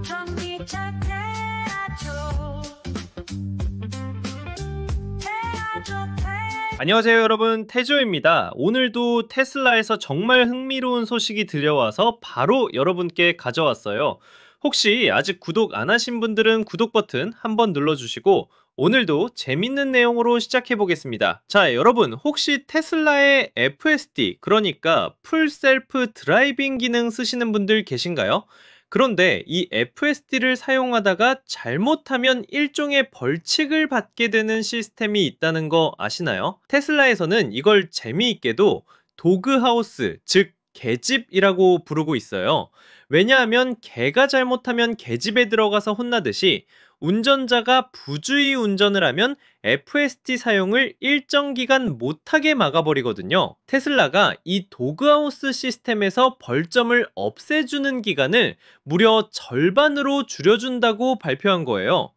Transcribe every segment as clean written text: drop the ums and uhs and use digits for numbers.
정리 잘 돼야죠. 안녕하세요 여러분, 태조입니다. 오늘도 테슬라에서 정말 흥미로운 소식이 들려와서 바로 여러분께 가져왔어요. 혹시 아직 구독 안 하신 분들은 구독 버튼 한번 눌러주시고 오늘도 재밌는 내용으로 시작해 보겠습니다. 자, 여러분 혹시 테슬라의 FSD, 그러니까 풀 셀프 드라이빙 기능 쓰시는 분들 계신가요? 그런데 이 FSD를 사용하다가 잘못하면 일종의 벌칙을 받게 되는 시스템이 있다는 거 아시나요? 테슬라에서는 이걸 재미있게도 도그하우스, 즉 개집이라고 부르고 있어요. 왜냐하면 개가 잘못하면 개집에 들어가서 혼나듯이 운전자가 부주의 운전을 하면 FSD 사용을 일정 기간 못하게 막아버리거든요. 테슬라가 이 도그하우스 시스템에서 벌점을 없애주는 기간을 무려 절반으로 줄여준다고 발표한 거예요.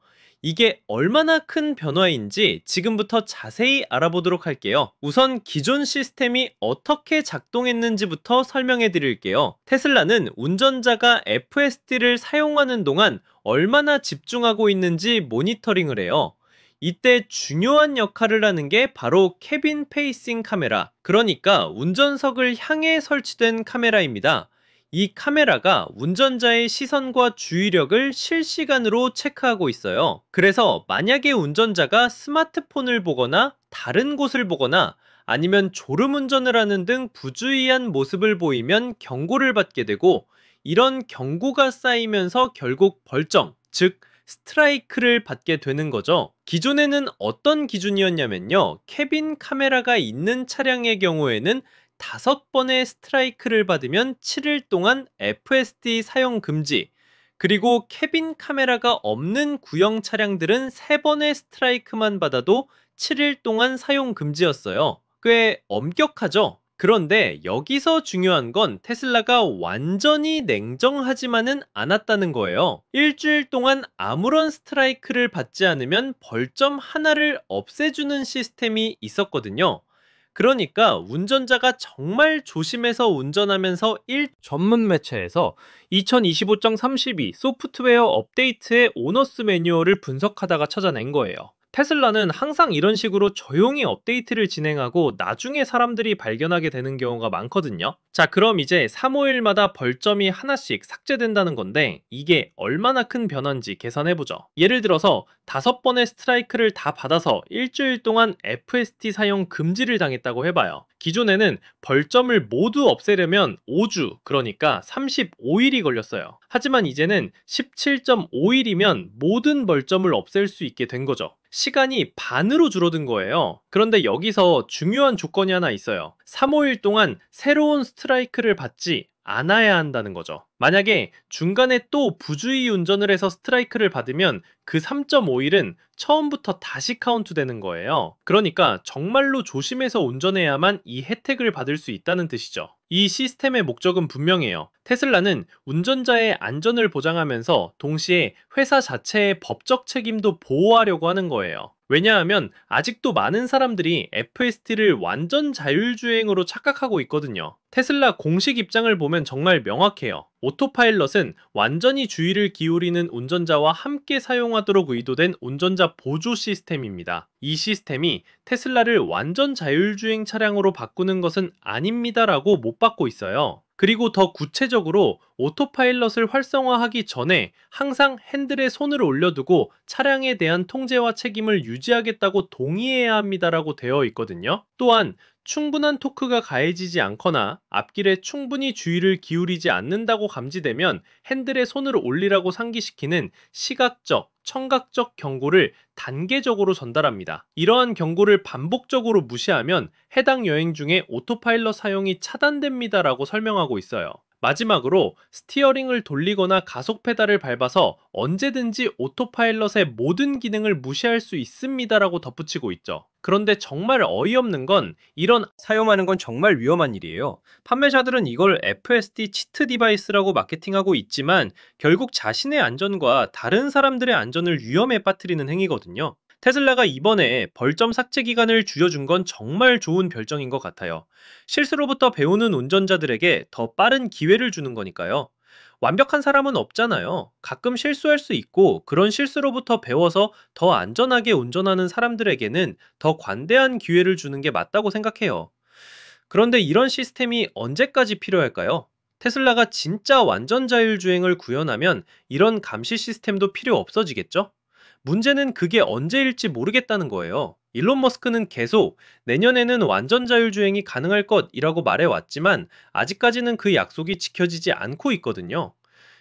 이게 얼마나 큰 변화인지 지금부터 자세히 알아보도록 할게요. 우선 기존 시스템이 어떻게 작동했는지부터 설명해 드릴게요. 테슬라는 운전자가 FSD를 사용하는 동안 얼마나 집중하고 있는지 모니터링을 해요. 이때 중요한 역할을 하는 게 바로 캐빈 페이싱 카메라, 그러니까 운전석을 향해 설치된 카메라입니다. 이 카메라가 운전자의 시선과 주의력을 실시간으로 체크하고 있어요. 그래서 만약에 운전자가 스마트폰을 보거나 다른 곳을 보거나 아니면 졸음운전을 하는 등 부주의한 모습을 보이면 경고를 받게 되고, 이런 경고가 쌓이면서 결국 벌점, 즉 스트라이크를 받게 되는 거죠. 기존에는 어떤 기준이었냐면요, 캐빈 카메라가 있는 차량의 경우에는 5번의 스트라이크를 받으면 7일 동안 FSD 사용 금지, 그리고 캐빈 카메라가 없는 구형 차량들은 3번의 스트라이크만 받아도 7일 동안 사용 금지였어요. 꽤 엄격하죠? 그런데 여기서 중요한 건 테슬라가 완전히 냉정하지만은 않았다는 거예요. 일주일 동안 아무런 스트라이크를 받지 않으면 벌점 하나를 없애주는 시스템이 있었거든요. 그러니까 운전자가 정말 조심해서 운전하면서 전문 매체에서 2025.32 소프트웨어 업데이트의 오너스 매뉴얼을 분석하다가 찾아낸 거예요. 테슬라는 항상 이런 식으로 조용히 업데이트를 진행하고 나중에 사람들이 발견하게 되는 경우가 많거든요. 자, 그럼 이제 3~5일마다 벌점이 하나씩 삭제된다는 건데 이게 얼마나 큰 변화인지 계산해보죠. 예를 들어서 5번의 스트라이크를 다 받아서 일주일 동안 FSD 사용 금지를 당했다고 해봐요. 기존에는 벌점을 모두 없애려면 5주, 그러니까 35일이 걸렸어요. 하지만 이제는 17.5일이면 모든 벌점을 없앨 수 있게 된 거죠. 시간이 반으로 줄어든 거예요. 그런데 여기서 중요한 조건이 하나 있어요. 3~5일 동안 새로운 스트라이크를 받지 않아야 한다는 거죠. 만약에 중간에 또 부주의 운전을 해서 스트라이크를 받으면 그 3.5일은 처음부터 다시 카운트 되는 거예요. 그러니까 정말로 조심해서 운전해야만 이 혜택을 받을 수 있다는 뜻이죠. 이 시스템의 목적은 분명해요. 테슬라는 운전자의 안전을 보장하면서 동시에 회사 자체의 법적 책임도 보호하려고 하는 거예요. 왜냐하면 아직도 많은 사람들이 FSD를 완전 자율주행으로 착각하고 있거든요. 테슬라 공식 입장을 보면 정말 명확해요. 오토파일럿은 완전히 주의를 기울이는 운전자와 함께 사용하도록 의도된 운전자 보조 시스템입니다. 이 시스템이 테슬라를 완전 자율주행 차량으로 바꾸는 것은 아닙니다라고 못 받고 있어요. 그리고 더 구체적으로 오토파일럿을 활성화하기 전에 항상 핸들에 손을 올려두고 차량에 대한 통제와 책임을 유지하겠다고 동의해야 합니다라고 되어 있거든요. 또한 충분한 토크가 가해지지 않거나 앞길에 충분히 주의를 기울이지 않는다고 감지되면 핸들에 손을 올리라고 상기시키는 시각적, 청각적 경고를 단계적으로 전달합니다. 이러한 경고를 반복적으로 무시하면 해당 여행 중에 오토파일럿 사용이 차단됩니다라고 설명하고 있어요. 마지막으로 스티어링을 돌리거나 가속 페달을 밟아서 언제든지 오토파일럿의 모든 기능을 무시할 수 있습니다라고 덧붙이고 있죠. 그런데 정말 어이없는 건 이런 사용하는 건 정말 위험한 일이에요. 판매자들은 이걸 FSD 치트 디바이스라고 마케팅하고 있지만 결국 자신의 안전과 다른 사람들의 안전을 위험에 빠뜨리는 행위거든요. 테슬라가 이번에 벌점 삭제 기간을 줄여준 건 정말 좋은 결정인 것 같아요. 실수로부터 배우는 운전자들에게 더 빠른 기회를 주는 거니까요. 완벽한 사람은 없잖아요. 가끔 실수할 수 있고 그런 실수로부터 배워서 더 안전하게 운전하는 사람들에게는 더 관대한 기회를 주는 게 맞다고 생각해요. 그런데 이런 시스템이 언제까지 필요할까요? 테슬라가 진짜 완전 자율주행을 구현하면 이런 감시 시스템도 필요 없어지겠죠? 문제는 그게 언제일지 모르겠다는 거예요. 일론 머스크는 계속 내년에는 완전 자율주행이 가능할 것이라고 말해왔지만 아직까지는 그 약속이 지켜지지 않고 있거든요.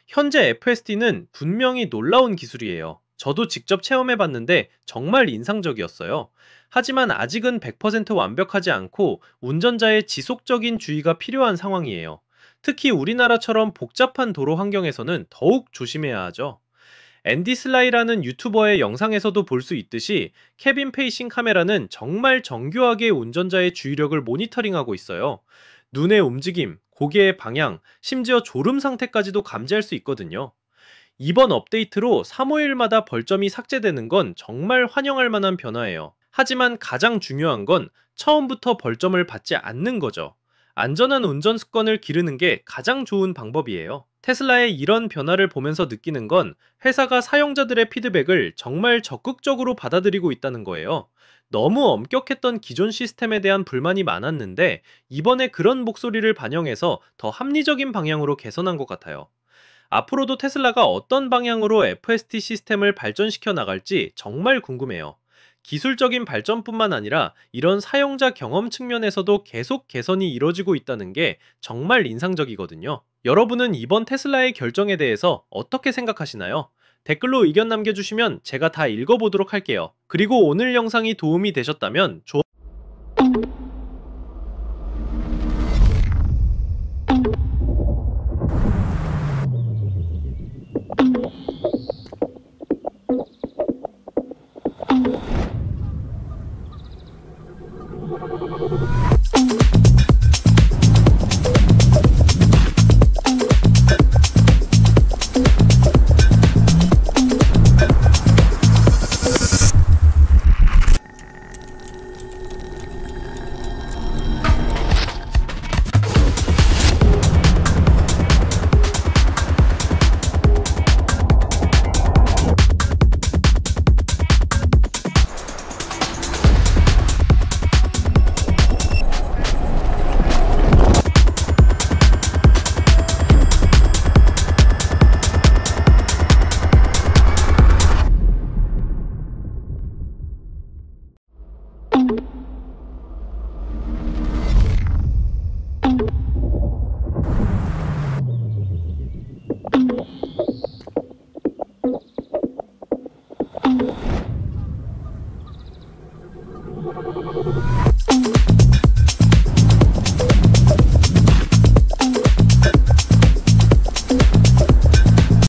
현재 FSD는 분명히 놀라운 기술이에요. 저도 직접 체험해봤는데 정말 인상적이었어요. 하지만 아직은 100% 완벽하지 않고 운전자의 지속적인 주의가 필요한 상황이에요. 특히 우리나라처럼 복잡한 도로 환경에서는 더욱 조심해야 하죠. 앤디 슬라이라는 유튜버의 영상에서도 볼 수 있듯이 캐빈 페이싱 카메라는 정말 정교하게 운전자의 주의력을 모니터링하고 있어요. 눈의 움직임, 고개의 방향, 심지어 졸음 상태까지도 감지할 수 있거든요. 이번 업데이트로 사무일마다 벌점이 삭제되는 건 정말 환영할 만한 변화예요. 하지만 가장 중요한 건 처음부터 벌점을 받지 않는 거죠. 안전한 운전 습관을 기르는 게 가장 좋은 방법이에요. 테슬라의 이런 변화를 보면서 느끼는 건 회사가 사용자들의 피드백을 정말 적극적으로 받아들이고 있다는 거예요. 너무 엄격했던 기존 시스템에 대한 불만이 많았는데 이번에 그런 목소리를 반영해서 더 합리적인 방향으로 개선한 것 같아요. 앞으로도 테슬라가 어떤 방향으로 FSD 시스템을 발전시켜 나갈지 정말 궁금해요. 기술적인 발전뿐만 아니라 이런 사용자 경험 측면에서도 계속 개선이 이뤄지고 있다는 게 정말 인상적이거든요. 여러분은 이번 테슬라의 결정에 대해서 어떻게 생각하시나요? 댓글로 의견 남겨주시면 제가 다 읽어보도록 할게요. 그리고 오늘 영상이 도움이 되셨다면